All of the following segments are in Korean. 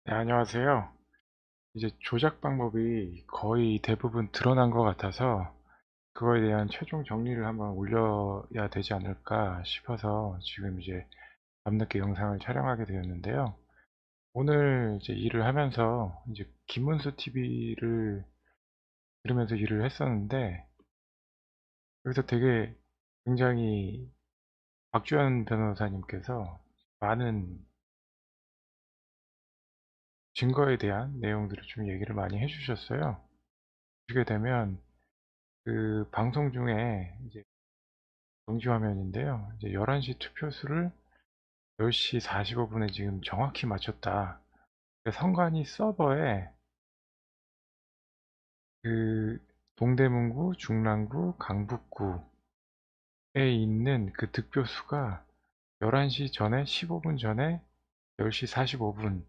네, 안녕하세요. 이제 조작 방법이 거의 대부분 드러난 것 같아서 그거에 대한 최종 정리를 한번 올려야 되지 않을까 싶어서 지금 이제 밤늦게 영상을 촬영하게 되었는데요. 오늘 이제 일을 하면서 이제 김문수 TV를 들으면서 일을 했었는데 여기서 되게 굉장히 박주현 변호사님께서 많은 증거에 대한 내용들을 좀 얘기를 많이 해주셨어요. 보게 되면 그 방송 중에 이제 정지 화면인데요. 이제 11시 투표수를 10시 45분에 지금 정확히 맞췄다. 선관위 서버에 그 동대문구, 중랑구, 강북구에 있는 그 득표수가 11시 전에 15분 전에 10시 45분에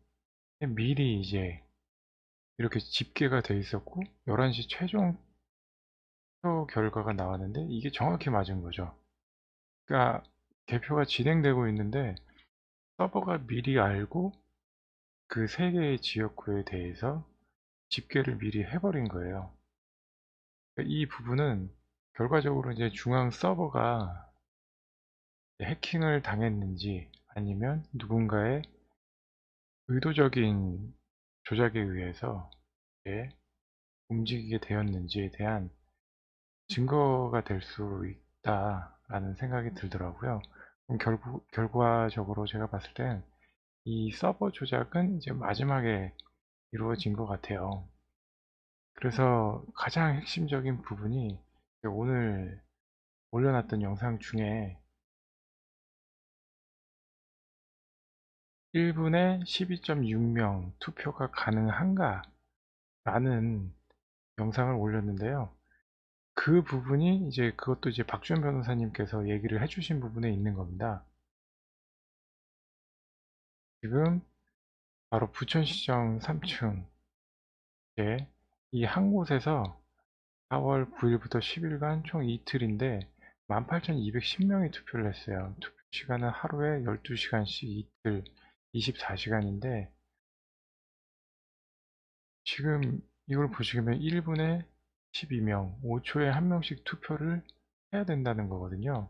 미리 이제 이렇게 집계가 돼 있었고 11시 최종 표 결과가 나왔는데 이게 정확히 맞은 거죠. 그러니까 개표가 진행되고 있는데 서버가 미리 알고 그 세 개의 지역구에 대해서 집계를 미리 해버린 거예요. 이 부분은 결과적으로 이제 중앙 서버가 해킹을 당했는지 아니면 누군가의 의도적인 조작에 의해서 움직이게 되었는지에 대한 증거가 될 수 있다라는 생각이 들더라고요. 그럼 결과적으로 제가 봤을 땐 이 서버 조작은 이제 마지막에 이루어진 것 같아요. 그래서 가장 핵심적인 부분이 오늘 올려놨던 영상 중에 1분에 12.6명 투표가 가능한가 라는 영상을 올렸는데요. 그 부분이 이제 그것도 이제 박주현 변호사님께서 얘기를 해주신 부분에 있는 겁니다. 지금 바로 부천시청 3층 이 한 곳에서 4월 9일부터 10일간 총 이틀인데 18,210명이 투표를 했어요. 투표 시간은 하루에 12시간씩 이틀 24시간인데 지금 이걸 보시면 1분에 12명, 5초에 1명씩 투표를 해야 된다는 거거든요.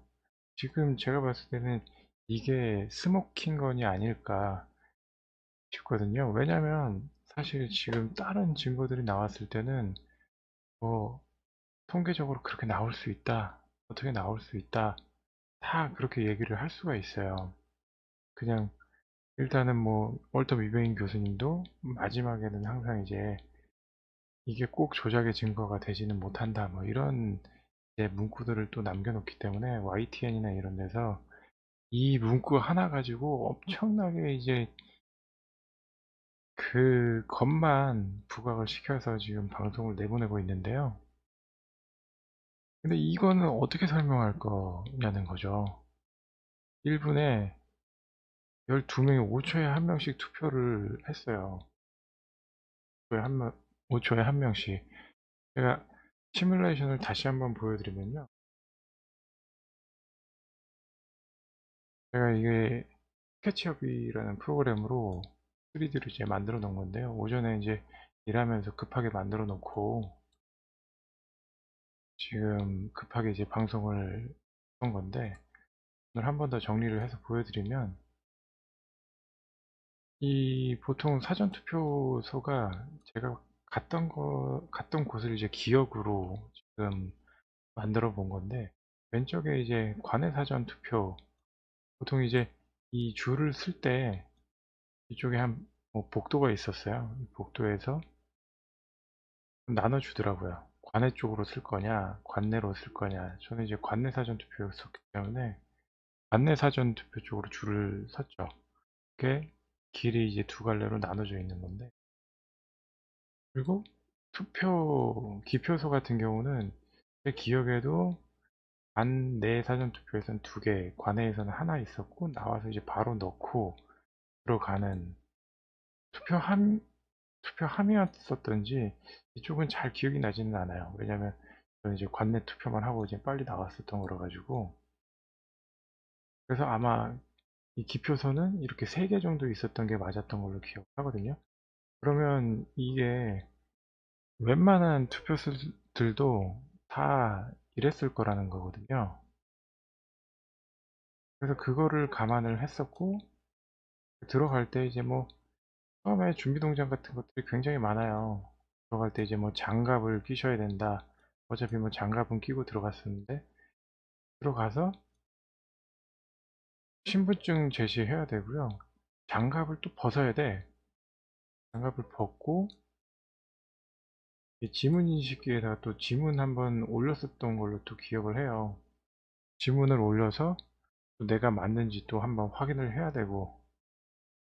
지금 제가 봤을 때는 이게 스모킹건이 아닐까 싶거든요. 왜냐면 사실 지금 다른 증거들이 나왔을 때는 뭐 통계적으로 그렇게 나올 수 있다, 어떻게 나올 수 있다, 다 그렇게 얘기를 할 수가 있어요. 그냥 일단은 뭐 월터 위베인 교수님도 마지막에는 항상 이제 이게 꼭 조작의 증거가 되지는 못한다 뭐 이런 이제 문구들을 또 남겨놓기 때문에 YTN이나 이런 데서 이 문구 하나 가지고 엄청나게 이제 그 것만 부각을 시켜서 지금 방송을 내보내고 있는데요. 근데 이거는 어떻게 설명할 거냐는 거죠. 1분에 12명이 5초에 한 명씩 투표를 했어요. 5초에 한 명, 5초에 한 명씩. 제가 시뮬레이션을 다시 한번 보여드리면요. 제가 이게 스케치업이라는 프로그램으로 3D로 이제 만들어 놓은 건데요. 오전에 이제 일하면서 급하게 만들어 놓고 지금 급하게 이제 방송을 한 건데 오늘 한 번 더 정리를 해서 보여드리면 이 보통 사전투표소가 제가 갔던 곳을 이제 기억으로 지금 만들어 본 건데 왼쪽에 이제 관내 사전투표 보통 이제 이 줄을 쓸 때 이쪽에 뭐 복도가 있었어요. 복도에서 나눠주더라고요. 관내 쪽으로 쓸 거냐, 관내로 쓸 거냐. 저는 이제 관내 사전투표였었기 때문에 관내 사전투표 쪽으로 줄을 섰죠. 그게 길이 이제 두 갈래로 나눠져 있는 건데 그리고 기표소 같은 경우는 제 기억에도 관내 사전투표에서는 두 개, 관내에서는 하나 있었고 나와서 이제 바로 넣고 들어가는 투표함, 투표함이었었던지 이쪽은 잘 기억이 나지는 않아요. 왜냐면 저는 이제 관내 투표만 하고 이제 빨리 나왔었던 거라 가지고 그래서 아마 이 기표소는 이렇게 세 개 정도 있었던 게 맞았던 걸로 기억하거든요. 그러면 이게 웬만한 투표수들도 다 이랬을 거라는 거거든요. 그래서 그거를 감안을 했었고, 들어갈 때 이제 뭐 처음에 준비 동작 같은 것들이 굉장히 많아요. 들어갈 때 이제 뭐 장갑을 끼셔야 된다. 어차피 뭐 장갑은 끼고 들어갔었는데, 들어가서 신분증 제시해야 되고요. 장갑을 또 벗어야 돼. 장갑을 벗고 이 지문 인식기에다가 또 지문 한번 올렸었던 걸로 또 기억을 해요. 지문을 올려서 또 내가 맞는지 또 한번 확인을 해야 되고,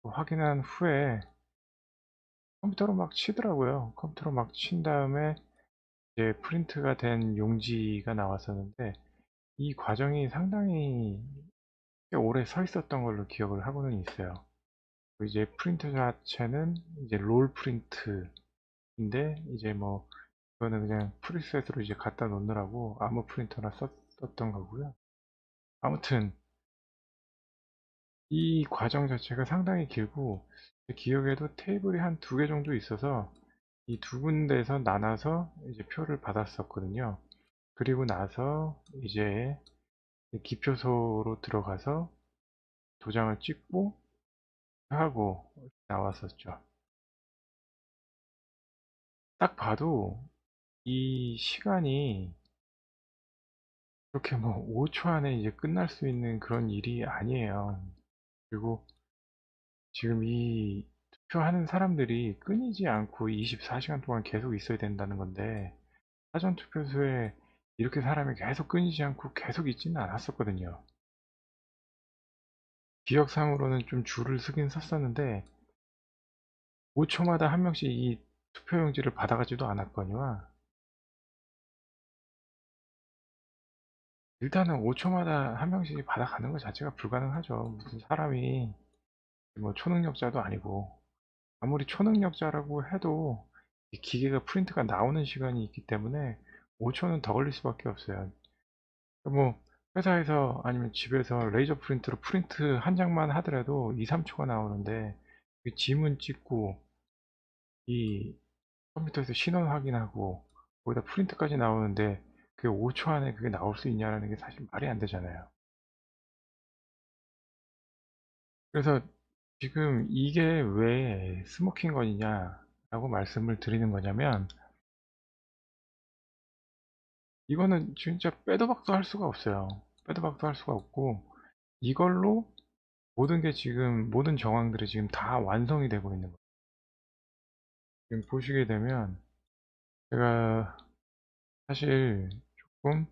또 확인한 후에 컴퓨터로 막 치더라고요. 컴퓨터로 막 친 다음에 이제 프린트가 된 용지가 나왔었는데, 이 과정이 상당히 꽤 오래 서 있었던 걸로 기억을 하고는 있어요. 이제 프린터 자체는 이제 롤 프린트인데, 이제 뭐 그거는 그냥 프리셋으로 이제 갖다 놓느라고 아무 프린터나 썼던 거고요. 아무튼 이 과정 자체가 상당히 길고, 제 기억에도 테이블이 한 2개 정도 있어서 이 2군데에서 나눠서 이제 표를 받았었거든요. 그리고 나서 이제 기표소로 들어가서 도장을 찍고 하고 나왔었죠. 딱 봐도 이 시간이 그렇게 뭐 5초 안에 이제 끝날 수 있는 그런 일이 아니에요. 그리고 지금 이 투표하는 사람들이 끊이지 않고 24시간 동안 계속 있어야 된다는 건데, 사전투표소에 이렇게 사람이 계속 끊이지 않고 계속 있지는 않았었거든요. 기억상으로는 좀 줄을 서긴 섰었는데 5초마다 한 명씩 이 투표용지를 받아가지도 않았거니와, 일단은 5초마다 한 명씩 받아가는 것 자체가 불가능하죠. 무슨 사람이 뭐 초능력자도 아니고, 아무리 초능력자라고 해도 이 기계가 프린트가 나오는 시간이 있기 때문에 5초는 더 걸릴 수밖에 없어요. 뭐 회사에서 아니면 집에서 레이저 프린트로 프린트 한 장만 하더라도 2, 3초가 나오는데, 이 지문 찍고 이 컴퓨터에서 신원 확인하고 거기다 프린트까지 나오는데 그게 5초 안에 그게 나올 수 있냐라는 게 사실 말이 안 되잖아요. 그래서 지금 이게 왜 스모킹 건이냐라고 말씀을 드리는 거냐면, 이거는 진짜 빼도 박도 할 수가 없어요. 빼도 박도 할 수가 없고, 이걸로 모든 게 지금 모든 정황들이 지금 다 완성이 되고 있는 거예요. 지금 보시게 되면 제가 사실 조금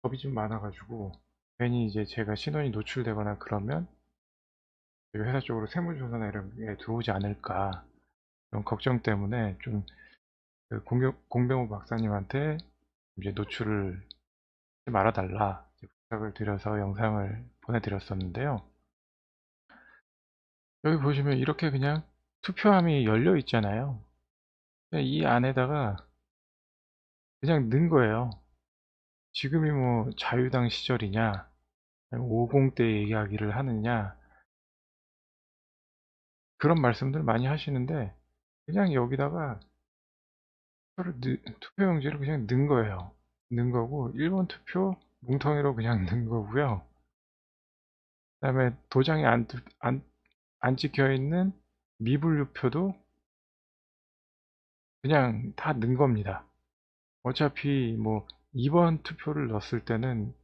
겁이 좀 많아가지고, 괜히 이제 제가 신원이 노출되거나 그러면 회사 쪽으로 세무조사나 이런 게 들어오지 않을까, 그런 걱정 때문에 좀 그 공병호 박사님한테 이제 노출을 하지 말아달라 이제 부탁을 드려서 영상을 보내드렸었는데요. 여기 보시면 이렇게 그냥 투표함이 열려 있잖아요. 이 안에다가 그냥 넣은 거예요. 지금이 뭐 자유당 시절이냐, 50대 이야기를 하느냐, 그런 말씀들 많이 하시는데, 그냥 여기다가 투표용지를 그냥 넣은 거예요. 넣은 거고, 1번 투표 뭉텅이로 그냥 넣은 거고요. 그 다음에 도장에 안 찍혀 있는 미분류표도 그냥 다 넣은 겁니다. 어차피 뭐 2번 투표를 넣었을 때는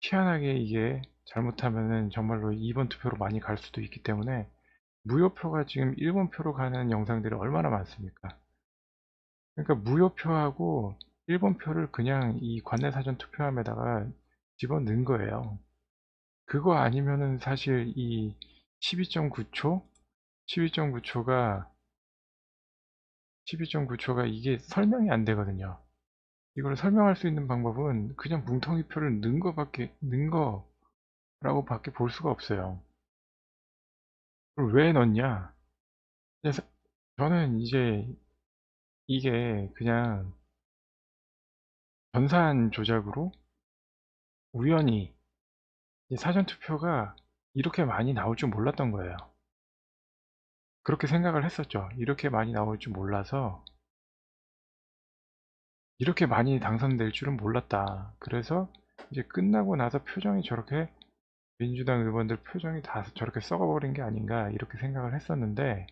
희한하게 이게 잘못하면은 정말로 2번 투표로 많이 갈 수도 있기 때문에, 무효표가 지금 1번 표로 가는 영상들이 얼마나 많습니까? 그러니까 무효표하고 1번 표를 그냥 이 관내 사전 투표함에다가 집어넣은 거예요. 그거 아니면은 사실 이 12.9초? 12.9초가 12.9초가 이게 설명이 안 되거든요. 이걸 설명할 수 있는 방법은 그냥 뭉텅이표를 넣은 거라고 밖에 볼 수가 없어요. 그걸 왜 넣냐? 그래서 저는 이제 이게 그냥 전산 조작으로 우연히 사전 투표가 이렇게 많이 나올 줄 몰랐던 거예요. 그렇게 생각을 했었죠. 이렇게 많이 나올 줄 몰라서 '이렇게 많이 당선될 줄은 몰랐다.' 그래서 이제 끝나고 나서 표정이 저렇게, 민주당 의원들 표정이 다 저렇게 썩어버린 게 아닌가 이렇게 생각을 했었는데,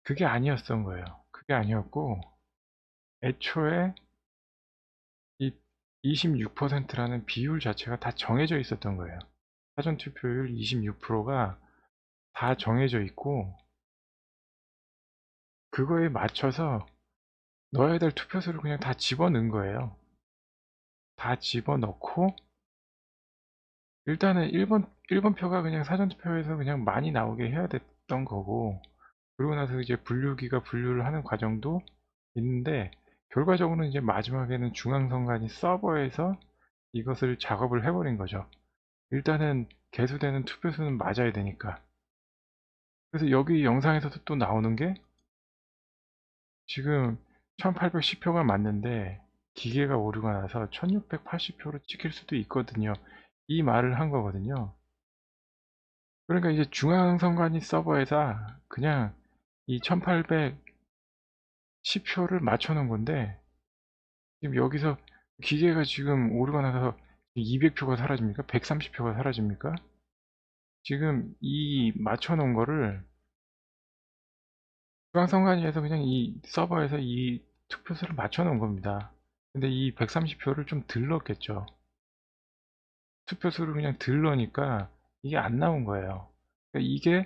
그게 아니었던 거예요. 그게 아니었고, 애초에 이 26%라는 비율 자체가 다 정해져 있었던 거예요. 사전투표율 26%가 다 정해져 있고, 그거에 맞춰서 넣어야 될 투표수를 그냥 다 집어넣은 거예요. 다 집어넣고, 일단은 1번 표가 그냥 사전투표에서 그냥 많이 나오게 해야 됐던 거고, 그러고 나서 이제 분류기가 분류를 하는 과정도 있는데, 결과적으로는 이제 마지막에는 중앙선관위 서버에서 이것을 작업을 해버린 거죠. 일단은 개수되는 투표수는 맞아야 되니까. 그래서 여기 영상에서도 또 나오는 게, 지금 1810표가 맞는데 기계가 오류가 나서 1680표로 찍힐 수도 있거든요. 이 말을 한 거거든요. 그러니까 이제 중앙선관위 서버에서 그냥 이 1810표를 맞춰 놓은 건데, 지금 여기서 기계가 지금 오류가 나서 200표가 사라집니까? 130표가 사라집니까? 지금 이 맞춰 놓은 거를 중앙선관위에서 그냥 이 서버에서 이 투표수를 맞춰 놓은 겁니다. 근데 이 130표를 좀 덜 넣었겠죠. 투표수를 그냥 덜 넣으니까 이게 안 나온 거예요. 그러니까 이게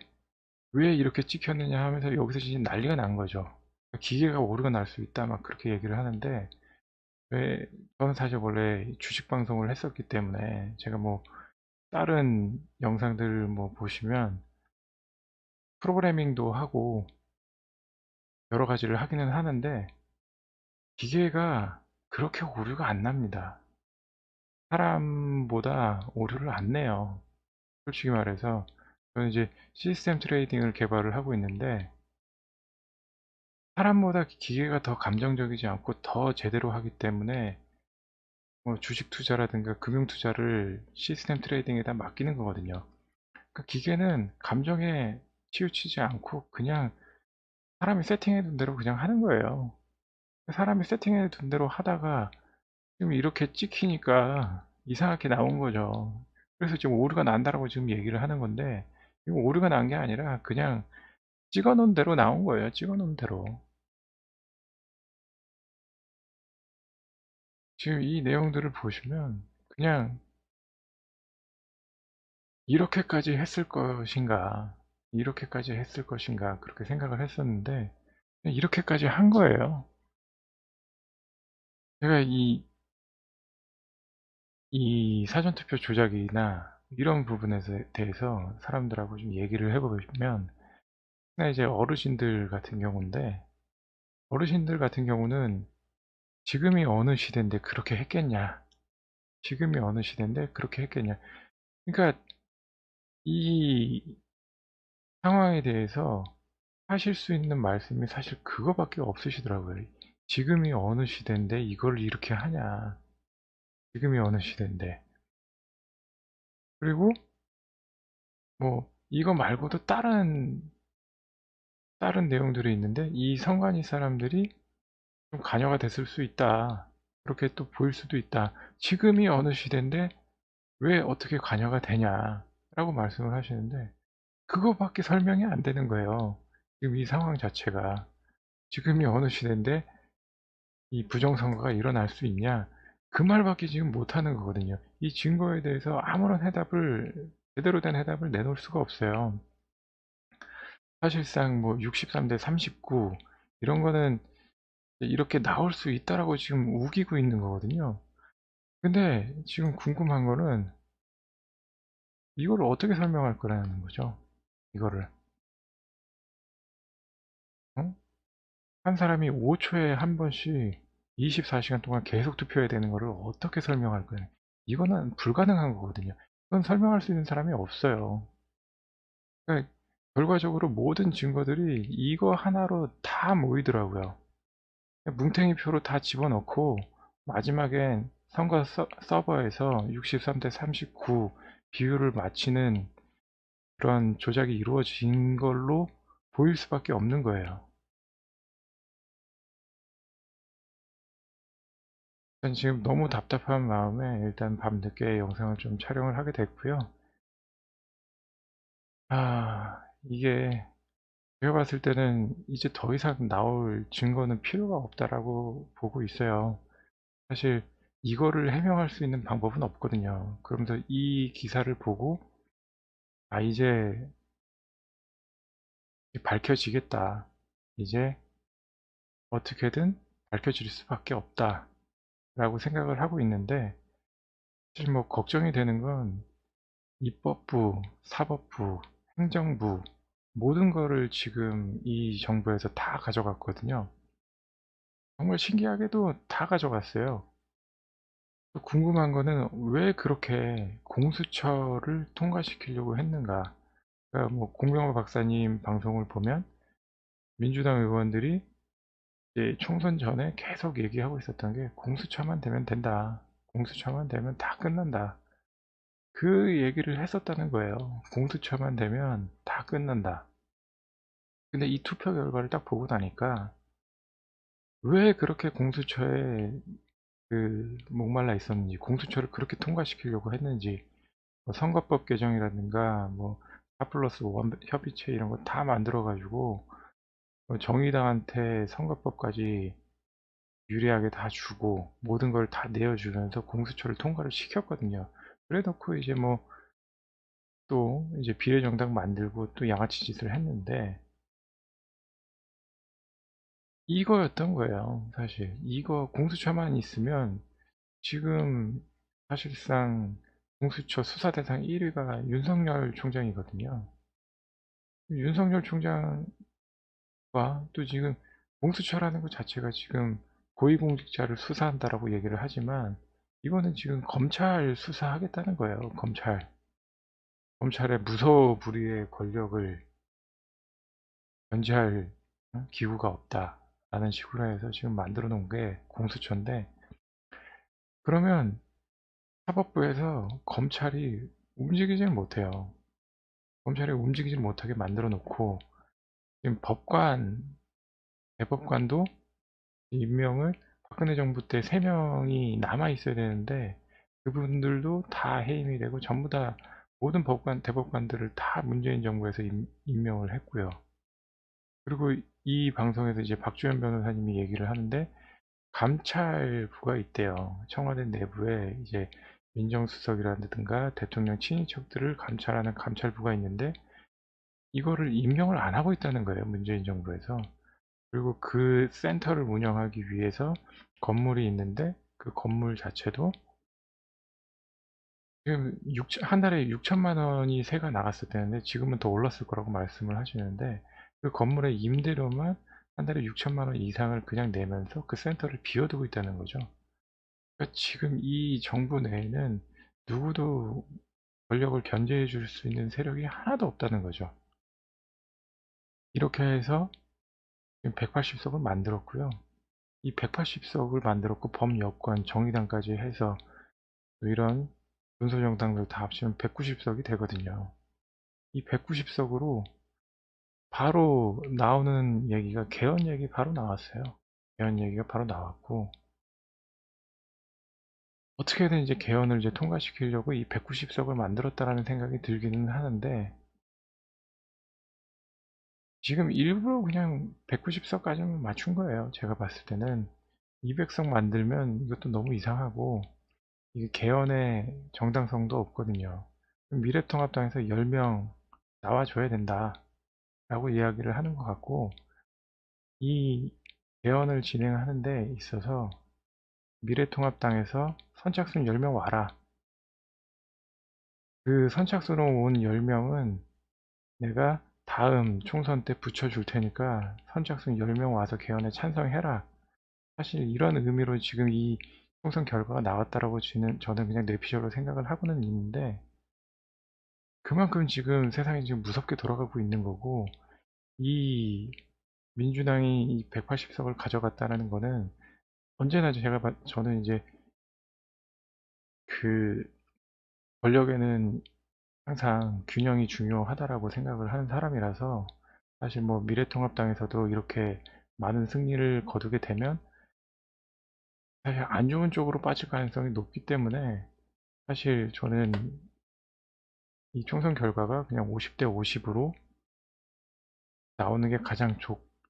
왜 이렇게 찍혔느냐 하면서 여기서 지금 난리가 난 거죠. 그러니까 기계가 오류가 날 수 있다 막 그렇게 얘기를 하는데, 왜, 저는 사실 원래 주식 방송을 했었기 때문에 제가 뭐 다른 영상들 뭐 보시면 프로그래밍도 하고 여러 가지를 하기는 하는데, 기계가 그렇게 오류가 안 납니다. 사람보다 오류를 안 내요. 솔직히 말해서 저는 이제 시스템 트레이딩을 개발을 하고 있는데, 사람보다 기계가 더 감정적이지 않고 더 제대로 하기 때문에 뭐 주식 투자라든가 금융 투자를 시스템 트레이딩에다 맡기는 거거든요. 그러니까 기계는 감정에 치우치지 않고 그냥 사람이 세팅해 둔 대로 그냥 하는 거예요. 사람이 세팅해 둔 대로 하다가 지금 이렇게 찍히니까 이상하게 나온 거죠. 그래서 지금 오류가 난다라고 지금 얘기를 하는 건데, 이거 오류가 난 게 아니라 그냥 찍어 놓은 대로 나온 거예요. 찍어 놓은 대로. 지금 이 내용들을 보시면 그냥 '이렇게까지 했을 것인가. 이렇게까지 했을 것인가.' 그렇게 생각을 했었는데, 그냥 이렇게까지 한 거예요. 제가 이 사전투표 조작이나 이런 부분에 대해서 사람들하고 좀 얘기를 해 보면, 특히나 이제 어르신들 같은 경우인데, 어르신들 같은 경우는 '지금이 어느 시대인데 그렇게 했겠냐. 지금이 어느 시대인데 그렇게 했겠냐.' 그러니까 이 상황에 대해서 하실 수 있는 말씀이 사실 그거밖에 없으시더라고요. "지금이 어느 시대인데 이걸 이렇게 하냐. 지금이 어느 시대인데." 그리고 뭐 이거 말고도 다른 내용들이 있는데, 이 선관위 사람들이 좀 관여가 됐을 수 있다. 그렇게 또 보일 수도 있다. "지금이 어느 시대인데 왜 어떻게 관여가 되냐."라고 말씀을 하시는데, 그거밖에 설명이 안 되는 거예요. 지금 이 상황 자체가. 지금이 어느 시대인데 이 부정선거가 일어날 수 있냐? 그 말밖에 지금 못하는 거거든요. 이 증거에 대해서 아무런 해답을, 제대로 된 해답을 내놓을 수가 없어요. 사실상 뭐 63대 39 이런 거는 이렇게 나올 수 있다라고 지금 우기고 있는 거거든요. 근데 지금 궁금한 거는 이거를 어떻게 설명할 거라는 거죠. 이거를. 어? 한 사람이 5초에 한 번씩 24시간 동안 계속 투표해야 되는 거를 어떻게 설명할 거예요. 이거는 불가능한 거거든요. 이건 설명할 수 있는 사람이 없어요. 그러니까 결과적으로 모든 증거들이 이거 하나로 다 모이더라고요. 뭉탱이 표로 다 집어넣고 마지막엔 선거 서버에서 63대 39 비율을 맞추는 그런 조작이 이루어진 걸로 보일 수밖에 없는 거예요. 일단 지금 너무 답답한 마음에 일단 밤늦게 영상을 좀 촬영을 하게 됐고요. 이게 제가 봤을 때는 이제 더 이상 나올 증거는 필요가 없다라고 보고 있어요. 사실 이거를 해명할 수 있는 방법은 없거든요. 그러면서 이 기사를 보고 이제 밝혀지겠다. 이제 어떻게든 밝혀질 수밖에 없다. 라고 생각을 하고 있는데, 사실 뭐 걱정이 되는 건 입법부, 사법부, 행정부 모든 거를 지금 이 정부에서 다 가져갔거든요. 정말 신기하게도 다 가져갔어요. 또 궁금한 거는 왜 그렇게 공수처를 통과시키려고 했는가. 그러니까 뭐 공병호 박사님 방송을 보면 민주당 의원들이 이제 총선 전에 계속 얘기하고 있었던 게 공수처만 되면 된다. 공수처만 되면 다 끝난다. 그 얘기를 했었다는 거예요. 공수처만 되면 다 끝난다. 근데 이 투표 결과를 딱 보고 나니까 왜 그렇게 공수처에 목말라 있었는지, 공수처를 그렇게 통과시키려고 했는지, 뭐 선거법 개정이라든가 뭐 4+1 협의체 이런 거 다 만들어 가지고 정의당한테 선거법까지 유리하게 다 주고 모든 걸 다 내어주면서 공수처를 통과를 시켰거든요. 그래 놓고 이제 뭐 또 이제 비례정당 만들고 또 양아치 짓을 했는데 이거였던 거예요. 사실 이거 공수처만 있으면 지금 사실상 공수처 수사 대상 1위가 윤석열 총장이거든요. 윤석열 총장과 또 지금 공수처라는 것 자체가 지금 고위공직자를 수사한다라고 얘기를 하지만 이거는 지금 검찰 수사하겠다는 거예요. 검찰의 무소불위의 권력을 견제할 기구가 없다라는 식으로 해서 지금 만들어 놓은 게 공수처인데, 그러면 사법부에서 검찰이 움직이질 못해요. 검찰이 움직이질 못하게 만들어 놓고 지금 대법관도 임명을 박근혜 정부 때 3명이 남아 있어야 되는데 그분들도 다 해임이 되고 전부 다 모든 대법관들을 다 문재인 정부에서 임명을 했고요. 그리고 이 방송에서 이제 박주현 변호사님이 얘기를 하는데 감찰부가 있대요. 청와대 내부에 이제 민정수석이라든가 대통령 친인척들을 감찰하는 감찰부가 있는데 이거를 임명을 안 하고 있다는 거예요. 문재인 정부에서. 그리고 그 센터를 운영하기 위해서 건물이 있는데 그 건물 자체도 지금 한 달에 6천만 원이 세가 나갔을 때인데 지금은 더 올랐을 거라고 말씀을 하시는데 그 건물의 임대료만 한 달에 6천만 원 이상을 그냥 내면서 그 센터를 비워두고 있다는 거죠. 그러니까 지금 이 정부 내에는 누구도 권력을 견제해 줄 수 있는 세력이 하나도 없다는 거죠. 이렇게 해서 지금 180석을 만들었고요. 이 180석을 만들었고 범여권 정의당까지 해서 이런 군소정당들 다 합치면 190석이 되거든요. 이 190석으로 바로 나오는 얘기가 개헌 얘기 바로 나왔어요. 개헌 얘기가 바로 나왔고 어떻게든 이제 개헌을 이제 통과시키려고 이 190석을 만들었다라는 생각이 들기는 하는데 지금 일부러 그냥 190석까지만 맞춘 거예요. 제가 봤을 때는 200석 만들면 이것도 너무 이상하고 이게 개헌의 정당성도 없거든요. 미래통합당에서 10명 나와줘야 된다라고 이야기를 하는 것 같고 이 개헌을 진행하는 데 있어서 미래통합당에서 선착순 10명 와라. 그 선착순으로 온 10명은 내가 다음 총선 때 붙여줄 테니까 선착순 10명 와서 개헌에 찬성해라. 사실 이런 의미로 지금 이 총선 결과가 나왔다라고 저는 그냥 뇌피셜로 생각을 하고는 있는데 그만큼 지금 세상이 지금 무섭게 돌아가고 있는 거고 이 민주당이 이 180석을 가져갔다는 거는 언제나 저는 이제 그 권력에는 항상 균형이 중요하다라고 생각을 하는 사람이라서 사실 뭐 미래통합당에서도 이렇게 많은 승리를 거두게 되면 사실 안 좋은 쪽으로 빠질 가능성이 높기 때문에 사실 저는 이 총선 결과가 그냥 50대 50으로 나오는 게 가장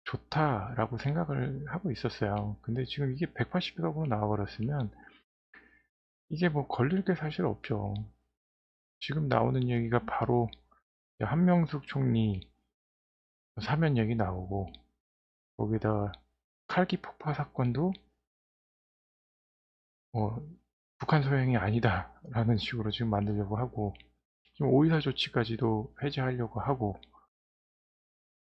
좋다라고 생각을 하고 있었어요. 근데 지금 이게 180석으로 나와버렸으면 이게 뭐 걸릴 게 사실 없죠. 지금 나오는 얘기가 바로 한명숙 총리 사면 얘기 나오고, 거기다 칼기 폭파 사건도 뭐 북한 소행이 아니다라는 식으로 지금 만들려고 하고, 지금 오이사 조치까지도 해제하려고 하고,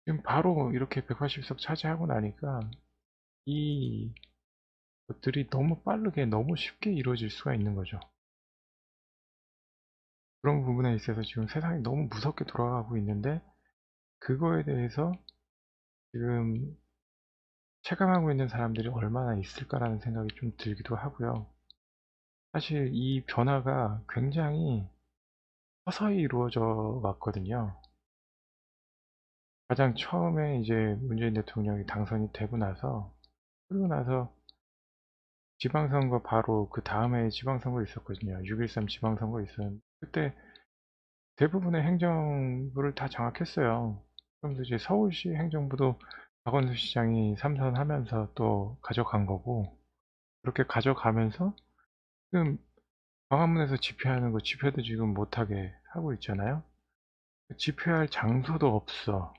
지금 바로 이렇게 180석 차지하고 나니까 이 것들이 너무 빠르게 너무 쉽게 이루어질 수가 있는 거죠. 그런 부분에 있어서 지금 세상이 너무 무섭게 돌아가고 있는데, 그거에 대해서 지금 체감하고 있는 사람들이 얼마나 있을까라는 생각이 좀 들기도 하고요. 사실 이 변화가 굉장히 서서히 이루어져 왔거든요. 가장 처음에 이제 문재인 대통령이 당선이 되고 나서, 그리고 나서 지방선거 바로 그 다음에 지방선거 있었거든요. 6.13 지방선거 있었는데, 그때 대부분의 행정부를 다 장악했어요. 그러면서 이제 서울시 행정부도 박원순 시장이 삼선하면서 또 가져간 거고, 그렇게 가져가면서 지금 광화문에서 집회하는 거 집회도 지금 못하게 하고 있잖아요. 집회할 장소도 없어.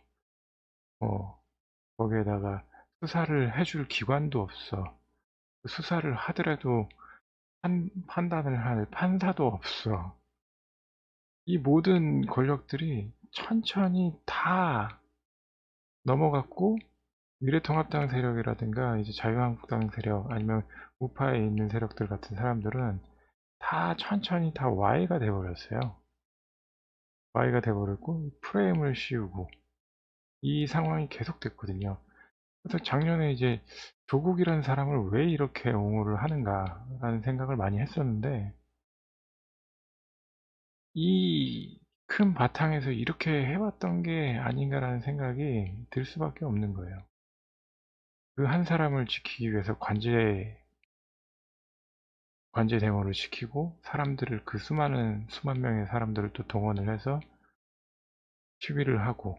거기에다가 수사를 해줄 기관도 없어. 수사를 하더라도 판단을 할 판사도 없어. 이 모든 권력들이 천천히 다 넘어갔고, 미래통합당 세력이라든가 이제 자유한국당 세력 아니면 우파에 있는 세력들 같은 사람들은 다 천천히 다 Y가 돼버렸어요. Y가 돼버렸고 프레임을 씌우고 이 상황이 계속됐거든요. 그래서 작년에 이제 조국이라는 사람을 왜 이렇게 옹호를 하는가라는 생각을 많이 했었는데, 이 큰 바탕에서 이렇게 해왔던 게 아닌가라는 생각이 들 수밖에 없는 거예요. 그 한 사람을 지키기 위해서 관제 대모를 시키고, 사람들을 그 수만 명의 사람들을 또 동원을 해서 시위를 하고,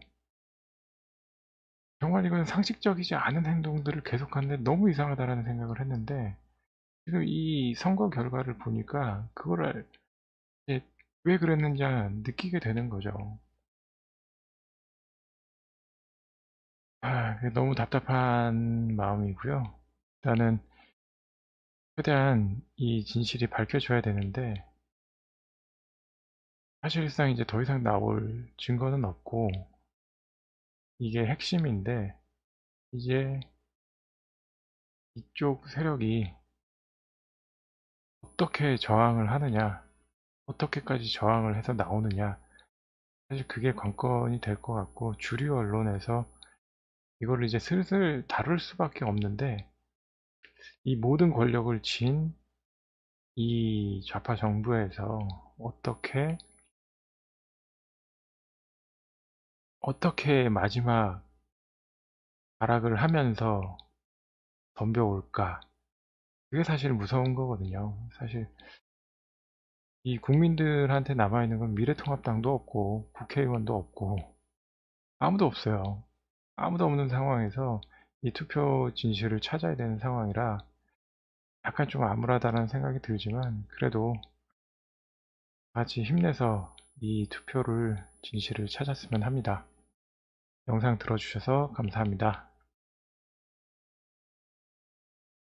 정말 이건 상식적이지 않은 행동들을 계속하는데 너무 이상하다라는 생각을 했는데, 지금 이 선거 결과를 보니까 그거를 이제 왜 그랬는지 느끼게 되는 거죠. 너무 답답한 마음이고요. 일단은 최대한 이 진실이 밝혀져야 되는데, 사실상 이제 더 이상 나올 증거는 없고, 이게 핵심인데, 이제 이쪽 세력이 어떻게 저항을 하느냐, 어떻게까지 저항을 해서 나오느냐, 사실 그게 관건이 될 것 같고, 주류 언론에서 이걸 이제 슬슬 다룰 수밖에 없는데, 이 모든 권력을 쥔 이 좌파 정부에서 어떻게 마지막 발악을 하면서 덤벼올까? 그게 사실 무서운 거거든요. 사실 이 국민들한테 남아있는 건 미래통합당도 없고 국회의원도 없고 아무도 없어요. 아무도 없는 상황에서 이 투표 진실을 찾아야 되는 상황이라 약간 좀 암울하다는 생각이 들지만, 그래도 같이 힘내서 이 투표를 진실을 찾았으면 합니다. 영상 들어주셔서 감사합니다.